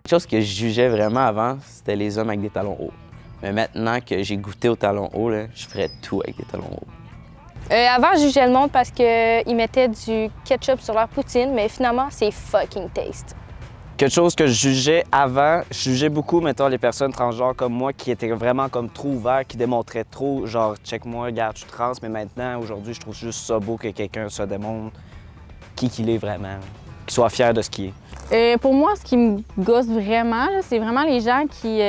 Quelque chose que je jugeais vraiment avant, c'était les hommes avec des talons hauts. Mais maintenant que j'ai goûté aux talons hauts, là, je ferais tout avec des talons hauts. Avant, je jugeais le monde parce qu'ils mettaient du ketchup sur leur poutine, mais finalement, c'est fucking taste. Quelque chose que je jugeais avant, je jugeais beaucoup, mettons, les personnes transgenres comme moi qui étaient vraiment comme trop ouverts, qui démontraient trop, genre, check-moi, regarde, je suis trans, mais maintenant, aujourd'hui, je trouve juste ça beau que quelqu'un se démontre qui qu'il est vraiment, qu'il soit fier de ce qu'il est. Pour moi, ce qui me gosse vraiment, c'est vraiment les gens qui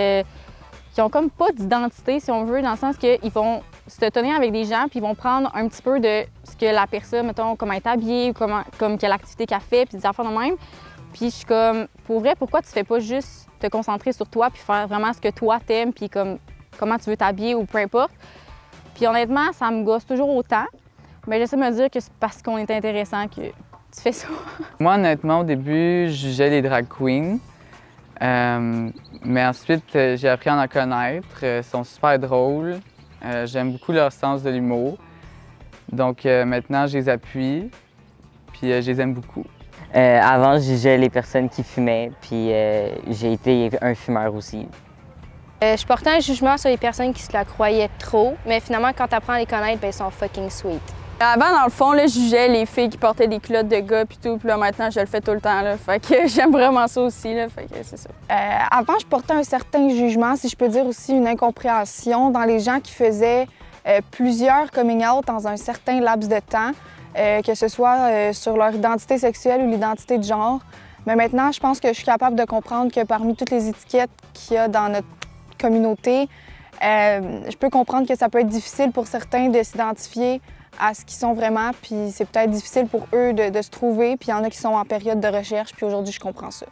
ont comme pas d'identité, si on veut, dans le sens qu'ils vont se tenir avec des gens puis ils vont prendre un petit peu de ce que la personne, mettons, comment elle est habillée, comme quelle activité qu'elle fait, puis des affaires de même. Puis je suis comme, pour vrai, pourquoi tu fais pas juste te concentrer sur toi puis faire vraiment ce que toi t'aimes puis comme comment tu veux t'habiller ou peu importe. Puis honnêtement, ça me gosse toujours autant, mais j'essaie de me dire que c'est parce qu'on est intéressant que tu fais ça. Moi, honnêtement, au début, je jugeais les drag queens. Mais ensuite, j'ai appris à en connaître. Ils sont super drôles. J'aime beaucoup leur sens de l'humour. Donc maintenant, je les appuie, puis je les aime beaucoup. Avant, je jugeais les personnes qui fumaient, puis j'ai été un fumeur aussi. Je portais un jugement sur les personnes qui se la croyaient trop, mais finalement, quand tu apprends à les connaître, ben, ils sont fucking sweet. Avant, dans le fond, là, je jugeais les filles qui portaient des culottes de gars puis tout, puis là, maintenant, je le fais tout le temps, là. Fait que j'aime vraiment ça aussi, là. Fait que c'est ça. Avant, je portais un certain jugement, si je peux dire aussi une incompréhension dans les gens qui faisaient plusieurs coming out dans un certain laps de temps, que ce soit sur leur identité sexuelle ou l'identité de genre. Mais maintenant, je pense que je suis capable de comprendre que parmi toutes les étiquettes qu'il y a dans notre communauté, je peux comprendre que ça peut être difficile pour certains de s'identifier à ce qu'ils sont vraiment, puis c'est peut-être difficile pour eux de se trouver, puis il y en a qui sont en période de recherche, puis aujourd'hui, je comprends ça.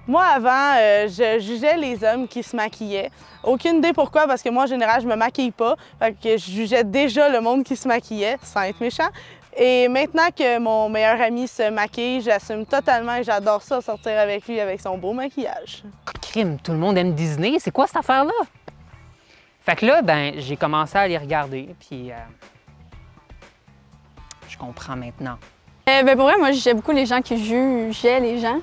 Moi, avant, je jugeais les hommes qui se maquillaient. Aucune idée pourquoi, parce que moi, en général, je me maquille pas. Fait que je jugeais déjà le monde qui se maquillait, sans être méchant. Et maintenant que mon meilleur ami se maquille, j'assume totalement et j'adore ça, sortir avec lui avec son beau maquillage. Crime, tout le monde aime Disney, c'est quoi cette affaire-là? Fait que là, ben, j'ai commencé à les regarder, puis je comprends maintenant. Ben pour vrai, moi, je jugeais beaucoup les gens qui jugeaient les gens.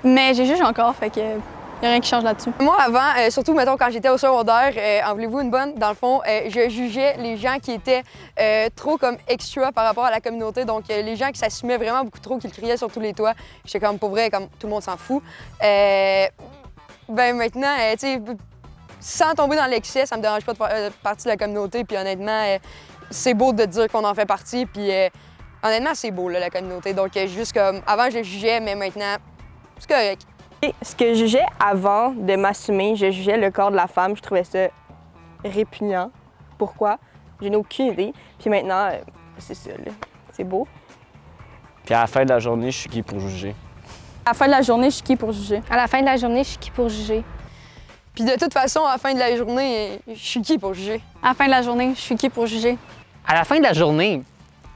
Mais j'ai juge encore, fait que y a rien qui change là-dessus. Moi, avant, surtout, mettons, quand j'étais au secondaire, en voulez-vous une bonne? Dans le fond, je jugeais les gens qui étaient trop comme extra par rapport à la communauté. Donc, les gens qui s'assumaient vraiment beaucoup trop, qui le criaient sur tous les toits. J'étais comme, pour vrai, comme tout le monde s'en fout. Ben maintenant, tu sais, sans tomber dans l'excès, ça me dérange pas de faire partie de la communauté. Puis honnêtement, c'est beau de dire qu'on en fait partie. Puis honnêtement, c'est beau, là, la communauté. Donc, juste comme, avant, je jugeais, mais maintenant, c'est correct. Et ce que je jugeais avant de m'assumer, je jugeais le corps de la femme. Je trouvais ça répugnant. Pourquoi? Je n'ai aucune idée. Puis maintenant, c'est ça, là. C'est beau. Puis à la fin de la journée, je suis qui pour juger? À la fin de la journée, je suis qui pour juger? À la fin de la journée, je suis qui pour juger? Puis de toute façon, à la fin de la journée, je suis qui pour juger? À la fin de la journée, je suis qui pour juger? À la fin de la journée,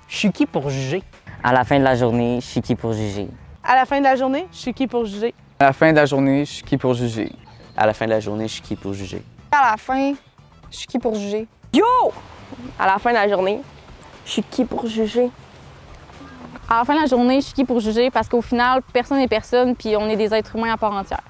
je suis qui pour juger? À la fin de la journée, je suis qui pour juger? À la fin de la journée, je suis qui pour juger? À la fin de la journée, je suis qui pour juger? À la fin de la journée, je suis qui pour juger? À la fin, je suis qui pour juger? Yo! À la fin de la journée, je suis qui pour juger? À la fin de la journée, je suis qui pour juger? Parce qu'au final, personne n'est personne, puis on est des êtres humains à part entière.